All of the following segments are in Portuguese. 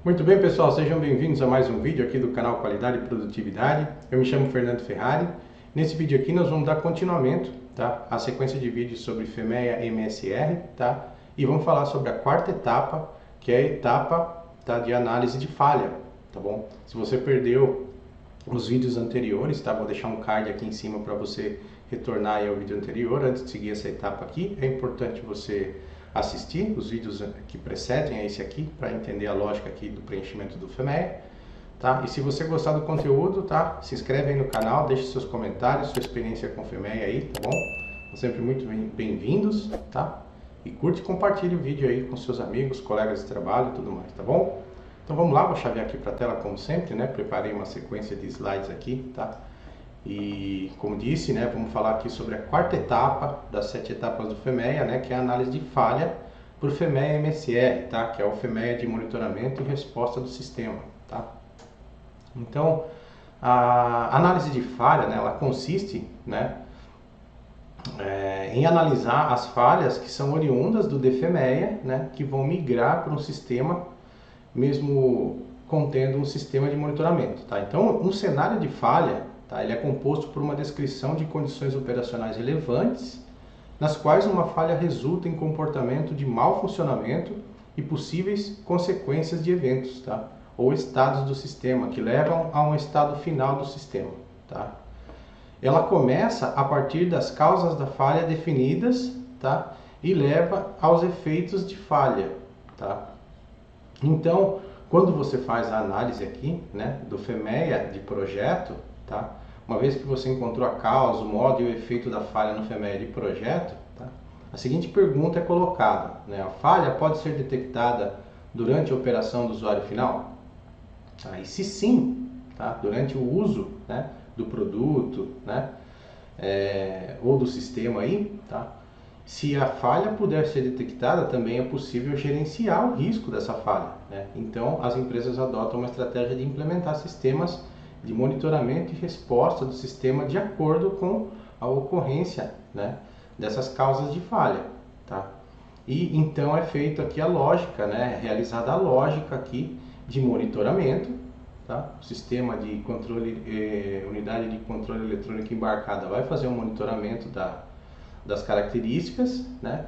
Muito bem, pessoal, sejam bem-vindos a mais um vídeo aqui do canal Qualidade e Produtividade. Eu me chamo Fernando Ferrari. Nesse vídeo aqui nós vamos dar continuamento, tá, à sequência de vídeos sobre FEMEA MSR, tá? E vamos falar sobre a quarta etapa, que é a etapa, tá, de análise de falha, tá bom? Se você perdeu os vídeos anteriores, tá? Vou deixar um card aqui em cima para você retornar aí ao vídeo anterior antes de seguir essa etapa aqui. É importante você assistir os vídeos que precedem a esse aqui para entender a lógica aqui do preenchimento do FEMEA, tá? E se você gostar do conteúdo, tá? Se inscreve aí no canal, deixe seus comentários, sua experiência com o FEMEA aí, tá bom? São sempre muito bem-vindos, tá? E curte e compartilhe o vídeo aí com seus amigos, colegas de trabalho e tudo mais, tá bom? Então vamos lá, vou chavear aqui para a tela como sempre, né? Preparei uma sequência de slides aqui, tá? E como disse, né, vamos falar aqui sobre a quarta etapa das 7 etapas do FEMEA, né, que é a análise de falha para o FEMEA MSR, tá? Que é o FEMEA de monitoramento e resposta do sistema, tá? Então, a análise de falha, né, ela consiste, né, em analisar as falhas que são oriundas do DFEMEA, né, que vão migrar para um sistema mesmo contendo um sistema de monitoramento, tá? Então, um cenário de falha, tá, ele é composto por uma descrição de condições operacionais relevantes, nas quais uma falha resulta em comportamento de mau funcionamento e possíveis consequências de eventos, tá, ou estados do sistema que levam a um estado final do sistema, tá? Ela começa a partir das causas da falha definidas, tá, e leva aos efeitos de falha, tá? Então, quando você faz a análise aqui, né, do FEMEA de projeto, tá, uma vez que você encontrou a causa, o modo e o efeito da falha no FEMEA de projeto, tá, a seguinte pergunta é colocada, né, a falha pode ser detectada durante a operação do usuário final? Tá, e se sim, tá, durante o uso, né, do produto, né, ou do sistema aí, tá? Se a falha puder ser detectada, também é possível gerenciar o risco dessa falha, né? Então, as empresas adotam uma estratégia de implementar sistemas de monitoramento e resposta do sistema de acordo com a ocorrência, né, dessas causas de falha, tá? E então é feito aqui a lógica, né, realizada a lógica aqui de monitoramento, tá? O sistema de controle, unidade de controle eletrônico embarcada vai fazer um monitoramento das características, né?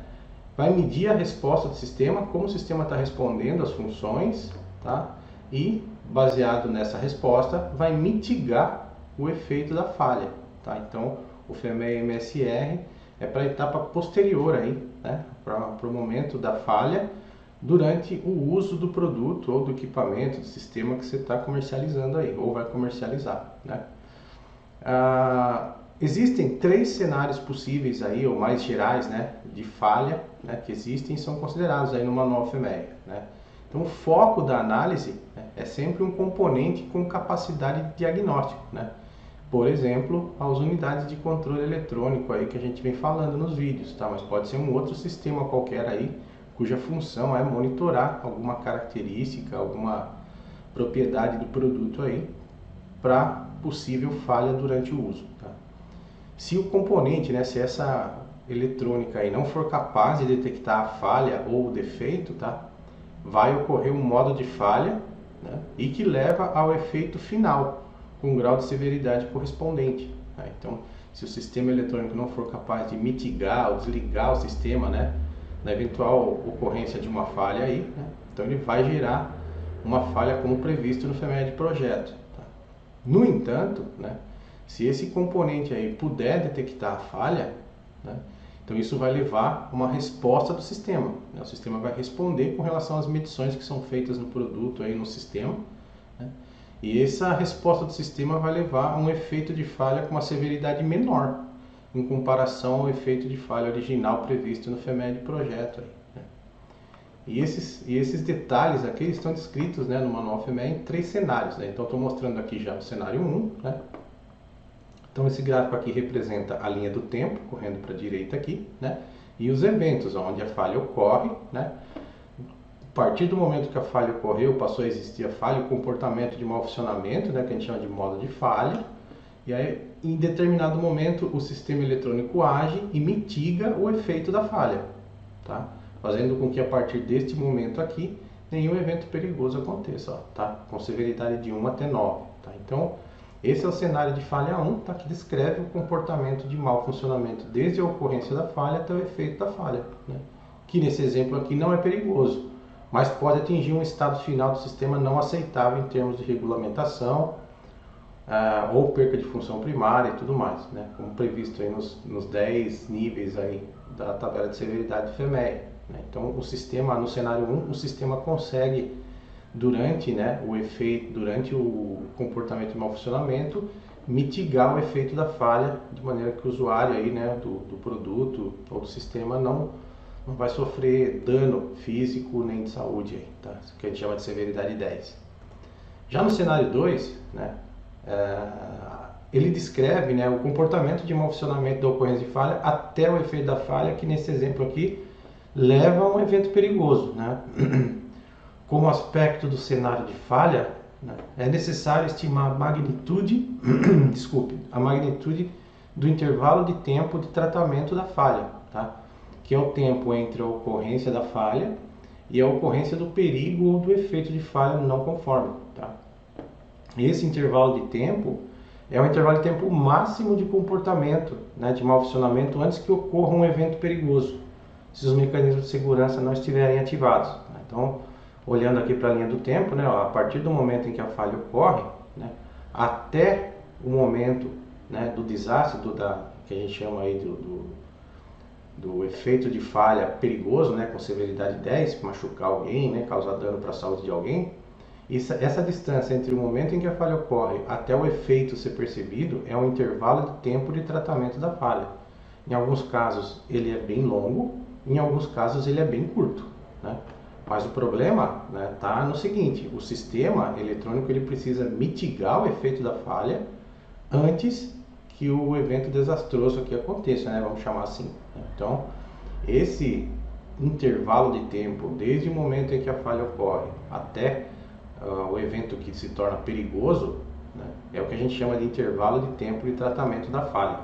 Vai medir a resposta do sistema, como o sistema está respondendo às funções, tá? E, baseado nessa resposta, vai mitigar o efeito da falha, tá? Então, o FEMEA MSR é para a etapa posterior aí, né? Para o momento da falha, durante o uso do produto ou do equipamento, do sistema que você está comercializando aí, ou vai comercializar, né? Existem 3 cenários possíveis aí, ou mais gerais, né, de falha, né, que existem e são considerados aí no manual FEMEA, né? Então, o foco da análise, né, é sempre um componente com capacidade de diagnóstico, né? Por exemplo, as unidades de controle eletrônico aí que a gente vem falando nos vídeos, tá? Mas pode ser um outro sistema qualquer aí, cuja função é monitorar alguma característica, alguma propriedade do produto aí, para possível falha durante o uso, tá? Se o componente, né, se essa eletrônica aí não for capaz de detectar a falha ou o defeito, tá, vai ocorrer um modo de falha, né, e que leva ao efeito final, com um grau de severidade correspondente, tá? Então, se o sistema eletrônico não for capaz de mitigar ou desligar o sistema, né, na eventual ocorrência de uma falha aí, né, então ele vai gerar uma falha como previsto no FEMEA de projeto, tá? No entanto, né, se esse componente aí puder detectar a falha, né, então isso vai levar a uma resposta do sistema, né? O sistema vai responder com relação às medições que são feitas no produto aí no sistema, né? E essa resposta do sistema vai levar a um efeito de falha com uma severidade menor em comparação ao efeito de falha original previsto no FEMEA de projeto aí, né? E esses detalhes aqui estão descritos, né, no manual FEMEA em 3 cenários, né? Então estou mostrando aqui já o cenário 1, né? Então esse gráfico aqui representa a linha do tempo, correndo para a direita aqui, né? E os eventos, onde a falha ocorre, né? A partir do momento que a falha ocorreu, passou a existir a falha, o comportamento de mau funcionamento, né, que a gente chama de modo de falha. E aí, em determinado momento, o sistema eletrônico age e mitiga o efeito da falha, tá? Fazendo com que a partir deste momento aqui, nenhum evento perigoso aconteça, ó, tá? Com severidade de 1 até 9. Tá? Então, esse é o cenário de falha 1, tá? Que descreve o comportamento de mau funcionamento desde a ocorrência da falha até o efeito da falha, né? Que nesse exemplo aqui não é perigoso, mas pode atingir um estado final do sistema não aceitável em termos de regulamentação, ou perca de função primária e tudo mais, né? Como previsto aí nos 10 níveis aí da tabela de severidade do FEMEA. Né? Então, o sistema, no cenário 1, o sistema consegue, durante, né, durante o comportamento de mau funcionamento, mitigar o efeito da falha, de maneira que o usuário aí, né, do produto ou do sistema não vai sofrer dano físico nem de saúde, aí, tá? Isso que a gente chama de severidade 10. Já no cenário 2, né, ele descreve, né, o comportamento de mau funcionamento da ocorrência de falha até o efeito da falha, que nesse exemplo aqui leva a um evento perigoso, né? Como aspecto do cenário de falha, né, é necessário estimar a magnitude, a magnitude do intervalo de tempo de tratamento da falha, tá? Que é o tempo entre a ocorrência da falha e a ocorrência do perigo ou do efeito de falha não conforme, tá? Esse intervalo de tempo é o intervalo de tempo máximo de comportamento, né, de mau funcionamento antes que ocorra um evento perigoso, se os mecanismos de segurança não estiverem ativados. Então, olhando aqui para a linha do tempo, né, a partir do momento em que a falha ocorre, né, até o momento, né, do desastre, que a gente chama aí do efeito de falha perigoso, né, com severidade 10, machucar alguém, né, causar dano para a saúde de alguém, essa distância entre o momento em que a falha ocorre até o efeito ser percebido é um intervalo de tempo de tratamento da falha. Em alguns casos ele é bem longo, em alguns casos ele é bem curto, né? Mas o problema está no seguinte: o sistema eletrônico ele precisa mitigar o efeito da falha antes que o evento desastroso aqui aconteça, né? Vamos chamar assim. Então, esse intervalo de tempo, desde o momento em que a falha ocorre até o evento que se torna perigoso, né, é o que a gente chama de intervalo de tempo de tratamento da falha.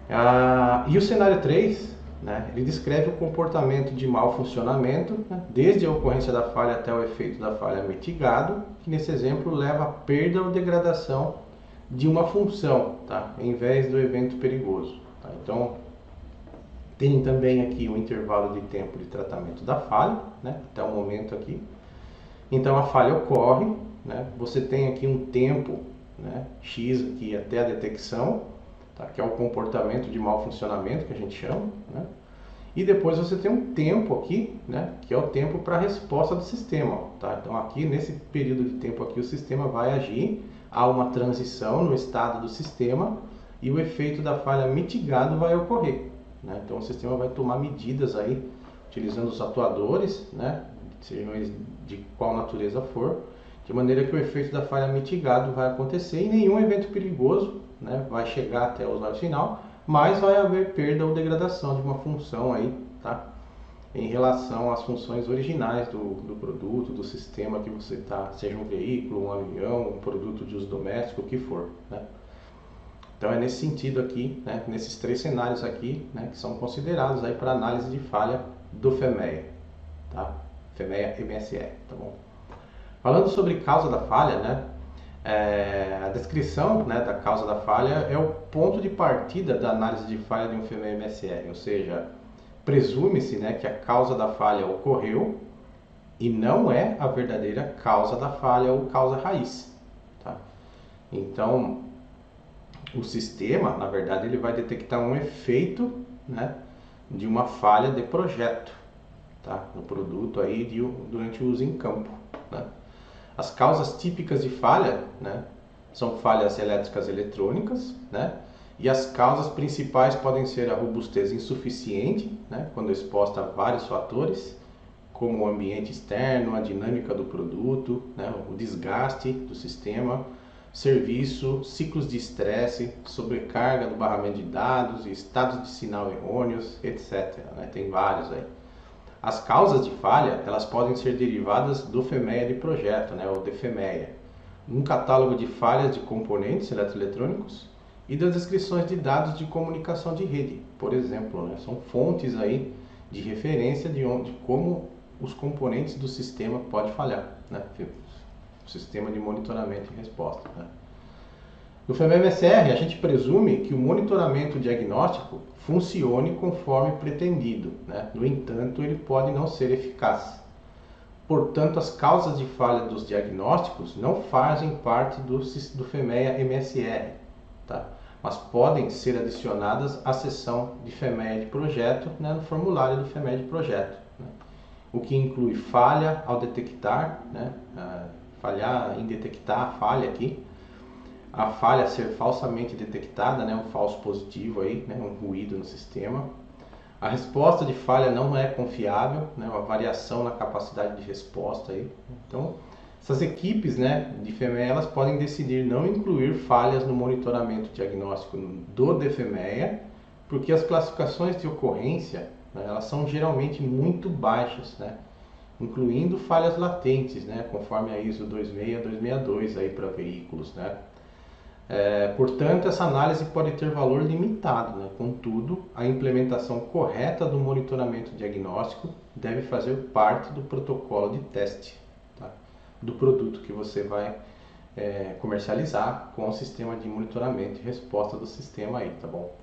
Tá? E o cenário 3, né, ele descreve o comportamento de mau funcionamento, né, desde a ocorrência da falha até o efeito da falha mitigado, que nesse exemplo leva à perda ou degradação de uma função, tá, em vez do evento perigoso. Tá? Então, tem também aqui o intervalo de tempo de tratamento da falha, né, até o momento aqui. Então a falha ocorre, né? Você tem aqui um tempo, né, X aqui até a detecção, tá? Que é o comportamento de mau funcionamento que a gente chama, né? E depois você tem um tempo aqui, né, que é o tempo para a resposta do sistema. Tá? Então aqui nesse período de tempo aqui o sistema vai agir, há uma transição no estado do sistema e o efeito da falha mitigado vai ocorrer. Né? Então o sistema vai tomar medidas aí, utilizando os atuadores, né, sejam eles de qual natureza for, de maneira que o efeito da falha mitigado vai acontecer e nenhum evento perigoso, né, vai chegar até o usuário final, mas vai haver perda ou degradação de uma função aí, tá? Em relação às funções originais do produto, do sistema que você está, seja um veículo, um avião, um produto de uso doméstico, o que for, né? Então é nesse sentido aqui, né, nesses 3 cenários aqui, né, que são considerados aí para análise de falha do FEMEA, tá? FEMEA MSE, tá bom? Falando sobre causa da falha, né? A descrição, né, da causa da falha é o ponto de partida da análise de falha de um FEMEA MSE, ou seja, presume-se, né, que a causa da falha ocorreu e não é a verdadeira causa da falha ou causa raiz, tá? Então, o sistema, na verdade, ele vai detectar um efeito, né, de uma falha de projeto, tá, no produto aí durante o uso em campo, né? As causas típicas de falha, né, são falhas elétricas eletrônicas, né? E as causas principais podem ser a robustez insuficiente, né, quando exposta a vários fatores, como o ambiente externo, a dinâmica do produto, né, o desgaste do sistema, serviço, ciclos de estresse, sobrecarga do barramento de dados e estados de sinal errôneos, etc. Né? Tem vários aí. As causas de falha, elas podem ser derivadas do FEMEA de projeto, né, ou DFMEA, um catálogo de falhas de componentes eletroeletrônicos e das descrições de dados de comunicação de rede, por exemplo, né, são fontes aí de referência de como os componentes do sistema podem falhar, né? O sistema de monitoramento e resposta, né? No FEMEA-MSR, a gente presume que o monitoramento diagnóstico funcione conforme pretendido, né? No entanto, ele pode não ser eficaz. Portanto, as causas de falha dos diagnósticos não fazem parte do FEMEA-MSR, tá? Mas podem ser adicionadas à seção de FEMEA de projeto, né, no formulário do FEMEA de projeto, né? O que inclui falha ao detectar, né, falhar em detectar a falha aqui, a falha ser falsamente detectada, né, um falso positivo aí, né, um ruído no sistema. A resposta de falha não é confiável, né, uma variação na capacidade de resposta aí. Então, essas equipes, né, de FEMEA, elas podem decidir não incluir falhas no monitoramento diagnóstico do DFMEA, porque as classificações de ocorrência, né, elas são geralmente muito baixas, né, incluindo falhas latentes, né, conforme a ISO 26262 aí para veículos, né. Portanto, essa análise pode ter valor limitado, né? Contudo, a implementação correta do monitoramento diagnóstico deve fazer parte do protocolo de teste, tá? Do produto que você vai comercializar com o sistema de monitoramento e resposta do sistema aí, tá bom?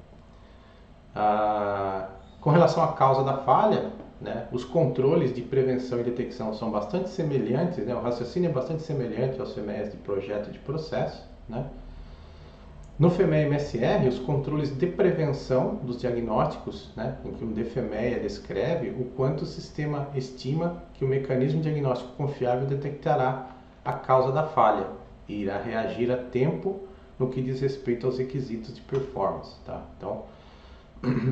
Com relação à causa da falha, né, os controles de prevenção e detecção são bastante semelhantes, né? O raciocínio é bastante semelhante aos FEMEAs de projeto e de processo, né? No FEMEA-MSR, os controles de prevenção dos diagnósticos, né, em que o DFMEA descreve o quanto o sistema estima que o mecanismo diagnóstico confiável detectará a causa da falha e irá reagir a tempo no que diz respeito aos requisitos de performance, tá? Então,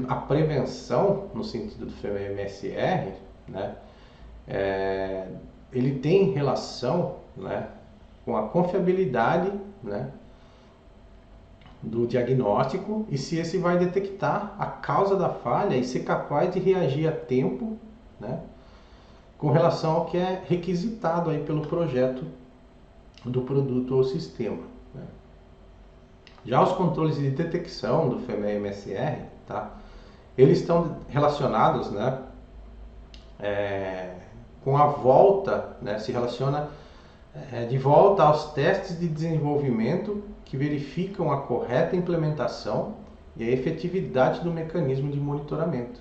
a prevenção, no sentido do FEMEA-MSR, né, ele tem relação, né, com a confiabilidade, né, do diagnóstico e se esse vai detectar a causa da falha e ser capaz de reagir a tempo, né, com relação ao que é requisitado aí pelo projeto do produto ou sistema, né. Já os controles de detecção do FEMEA-MSR, tá, eles estão relacionados, né, com a volta, né, se relaciona de volta aos testes de desenvolvimento que verificam a correta implementação e a efetividade do mecanismo de monitoramento.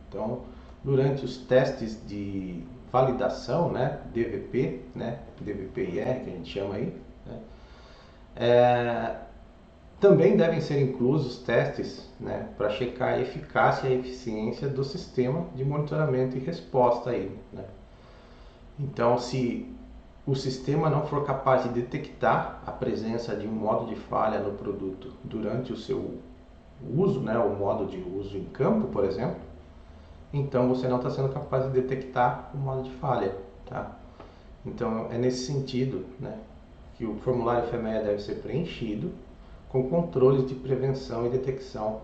Então, durante os testes de validação, né, DVP, né, DVP-IR que a gente chama aí, né, também devem ser inclusos testes, né, para checar a eficácia e a eficiência do sistema de monitoramento e resposta aí, né. Então, se o sistema não for capaz de detectar a presença de um modo de falha no produto durante o seu uso, né, o modo de uso em campo, por exemplo, então você não está sendo capaz de detectar o modo de falha, tá? Então é nesse sentido, né, que o formulário FEMEA deve ser preenchido com controles de prevenção e detecção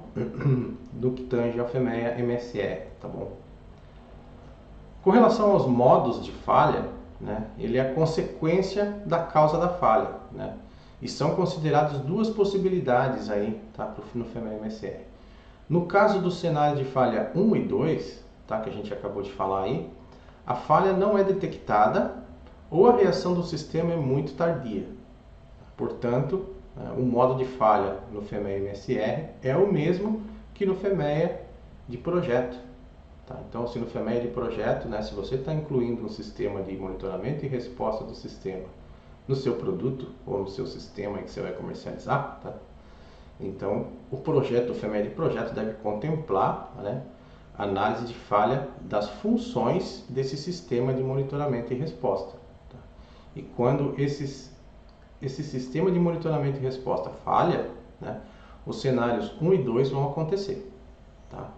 do que tange ao FEMEA-MSR, tá bom? Com relação aos modos de falha, né, ele é a consequência da causa da falha, né, e são consideradas duas possibilidades aí, tá, no FEMEA-MSR. No caso do cenário de falha 1 e 2, tá, que a gente acabou de falar aí, a falha não é detectada ou a reação do sistema é muito tardia. Portanto, o modo de falha no FEMEA-MSR é o mesmo que no FEMEA de projeto. Tá? Então, se no FEMEA de projeto, né, se você está incluindo um sistema de monitoramento e resposta do sistema no seu produto ou no seu sistema que você vai comercializar, tá? Então o projeto, o FEMEA de projeto deve contemplar, né, análise de falha das funções desse sistema de monitoramento e resposta. Tá? E quando esse sistema de monitoramento e resposta falha, né, os cenários 1 e 2 vão acontecer. Tá?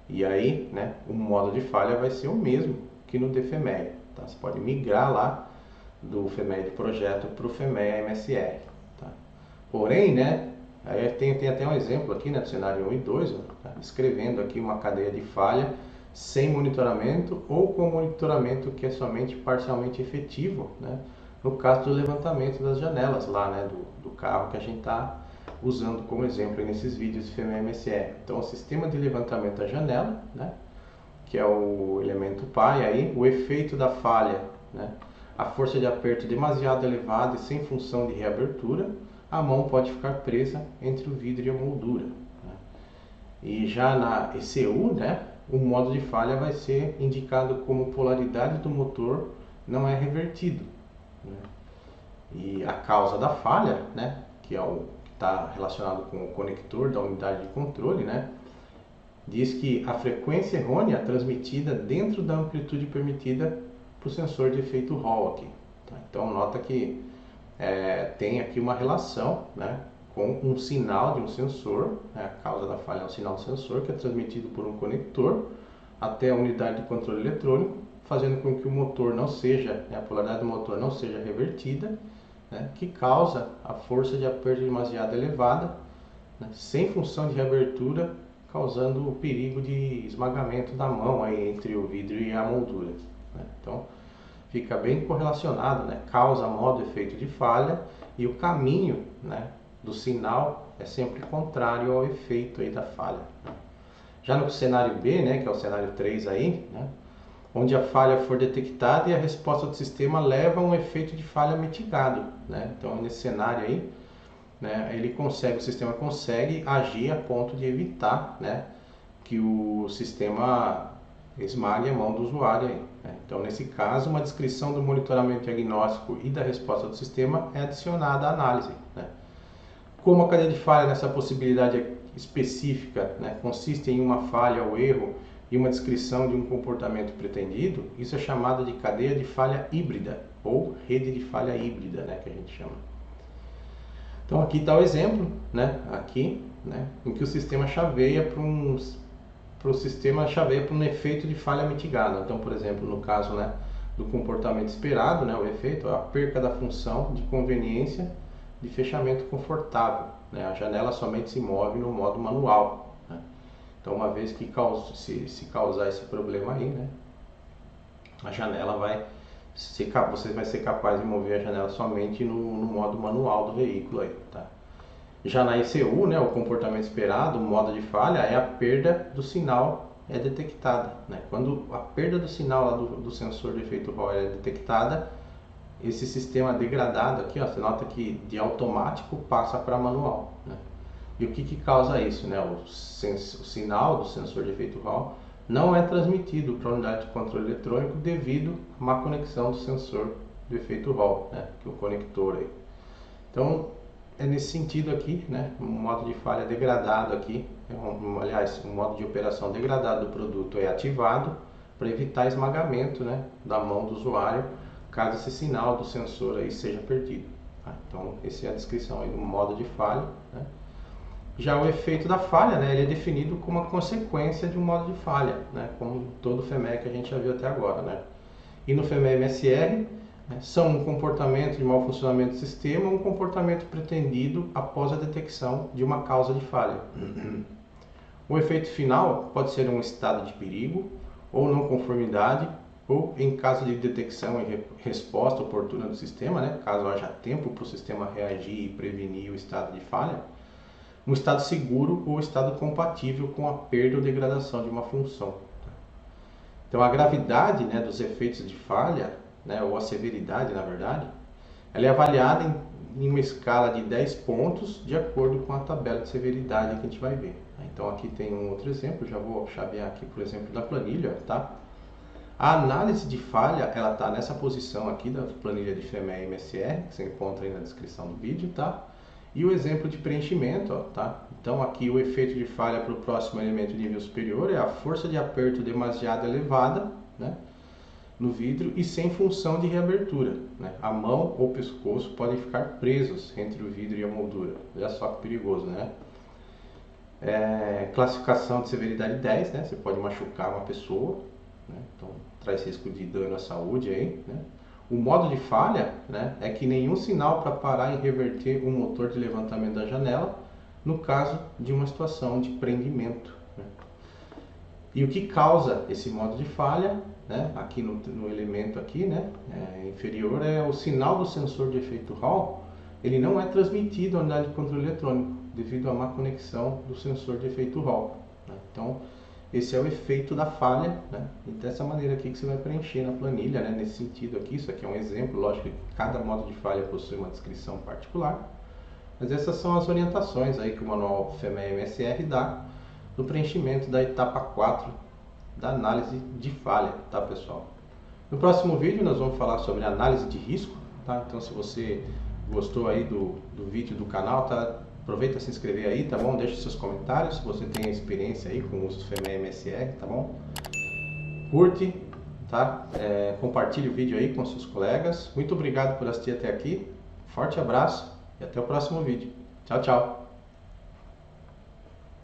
E aí, né, o modo de falha vai ser o mesmo que no DFMEA. Tá? Você pode migrar lá do FEMEA de projeto para o FEMEA-MSR. Tá? Porém, né, aí tem até um exemplo aqui, né, do cenário 1 e 2, tá? Descrevendo aqui uma cadeia de falha sem monitoramento ou com monitoramento que é somente parcialmente efetivo, né, no caso do levantamento das janelas lá, né, do carro que a gente está usando como exemplo nesses vídeos de FEMEA-MSR. Então, o sistema de levantamento da janela, né, que é o elemento pi aí, o efeito da falha, né? A força de aperto demasiado elevada e sem função de reabertura, a mão pode ficar presa entre o vidro e a moldura, né? E já na ECU, né, o modo de falha vai ser indicado como polaridade do motor não é revertido, né? E a causa da falha, né, que é o que está relacionado com o conector da unidade de controle, né, diz que a frequência errônea transmitida dentro da amplitude permitida para o sensor de efeito Hall aqui, tá? Então nota que tem aqui uma relação, né, com um sinal de um sensor, né, a causa da falha é um sinal do sensor que é transmitido por um conector até a unidade de controle eletrônico, fazendo com que o motor não seja, né, a polaridade do motor não seja revertida, né, que causa a força de aperto demasiado elevada, né, sem função de reabertura, causando o perigo de esmagamento da mão aí entre o vidro e a moldura, né? Então fica bem correlacionado, né? Causa, modo, efeito de falha, e o caminho, né, do sinal é sempre contrário ao efeito aí da falha, né? Já no cenário B, né, que é o cenário 3 aí, né, onde a falha for detectada e a resposta do sistema leva a um efeito de falha mitigado, né? Então nesse cenário aí, né, o sistema consegue agir a ponto de evitar, né, que o sistema esmague a mão do usuário aí, né? Então nesse caso, uma descrição do monitoramento diagnóstico e da resposta do sistema é adicionada à análise, né? Como a cadeia de falha nessa possibilidade específica, né, consiste em uma falha ou erro e uma descrição de um comportamento pretendido, isso é chamado de cadeia de falha híbrida ou rede de falha híbrida, né, que a gente chama. Então aqui está o exemplo, né, aqui, né, em que o sistema chaveia para um efeito de falha mitigada. Então, por exemplo, no caso, né, do comportamento esperado, né, o efeito é a perca da função de conveniência de fechamento confortável, né? A janela somente se move no modo manual, né? Então, uma vez que se causar esse problema aí, né, a janela você vai ser capaz de mover a janela somente no modo manual do veículo aí, tá? Já na ECU, né, o comportamento esperado, o modo de falha, é a perda do sinal é detectada, né? Quando a perda do sinal lá do sensor de efeito Hall é detectada, esse sistema degradado aqui, ó, você nota que de automático passa para manual, né? E o que causa isso, né? O sinal do sensor de efeito Hall não é transmitido para a unidade de controle eletrônico devido à má conexão do sensor de efeito Hall, né, que é o conector aí. Então é nesse sentido aqui, né, um modo de falha degradado aqui, aliás, um modo de operação degradado do produto é ativado para evitar esmagamento, né, da mão do usuário, caso esse sinal do sensor aí seja perdido, tá? Então essa é a descrição aí do modo de falha, né? Já o efeito da falha, né, ele é definido como a consequência de um modo de falha, né, como todo FEMEA que a gente já viu até agora, né? E no FEMEA MSR, né, são um comportamento de mau funcionamento do sistema, um comportamento pretendido após a detecção de uma causa de falha. O efeito final pode ser um estado de perigo, ou não conformidade, ou em caso de detecção e resposta oportuna do sistema, né, caso haja tempo para o sistema reagir e prevenir o estado de falha, um estado seguro ou estado compatível com a perda ou degradação de uma função. Então a gravidade, né, dos efeitos de falha, né, ou a severidade, na verdade, ela é avaliada em uma escala de 10 pontos de acordo com a tabela de severidade que a gente vai ver. Então aqui tem um outro exemplo, já vou chavear aqui por exemplo da planilha, tá? A análise de falha, ela está nessa posição aqui da planilha de FEMEA e MSR, que você encontra aí na descrição do vídeo, tá? E o exemplo de preenchimento, ó, tá? Então aqui o efeito de falha para o próximo elemento de nível superior é a força de aperto demasiado elevada, né, no vidro e sem função de reabertura, né? A mão ou o pescoço podem ficar presos entre o vidro e a moldura. Olha só que perigoso, né? Classificação de severidade 10, né? Você pode machucar uma pessoa, né? Então traz risco de dano à saúde aí, né? O modo de falha, né, é que nenhum sinal para parar e reverter o motor de levantamento da janela no caso de uma situação de prendimento, né? E o que causa esse modo de falha, né, aqui no elemento aqui, né, inferior, é o sinal do sensor de efeito Hall, ele não é transmitido à unidade de controle eletrônico devido à má conexão do sensor de efeito Hall, né? Então esse é o efeito da falha, né? E dessa maneira aqui que você vai preencher na planilha, né? Nesse sentido aqui, isso aqui é um exemplo, lógico que cada modo de falha possui uma descrição particular, mas essas são as orientações aí que o manual FEMEA-MSR dá no preenchimento da etapa 4 da análise de falha, tá, pessoal? No próximo vídeo nós vamos falar sobre análise de risco, tá? Então se você gostou aí do vídeo do canal, tá? Aproveita se inscrever aí, tá bom? Deixe seus comentários se você tem experiência aí com o uso do FEMEA-MSR, tá bom? Curte, tá? Compartilhe o vídeo aí com seus colegas. Muito obrigado por assistir até aqui. Forte abraço e até o próximo vídeo. Tchau, tchau!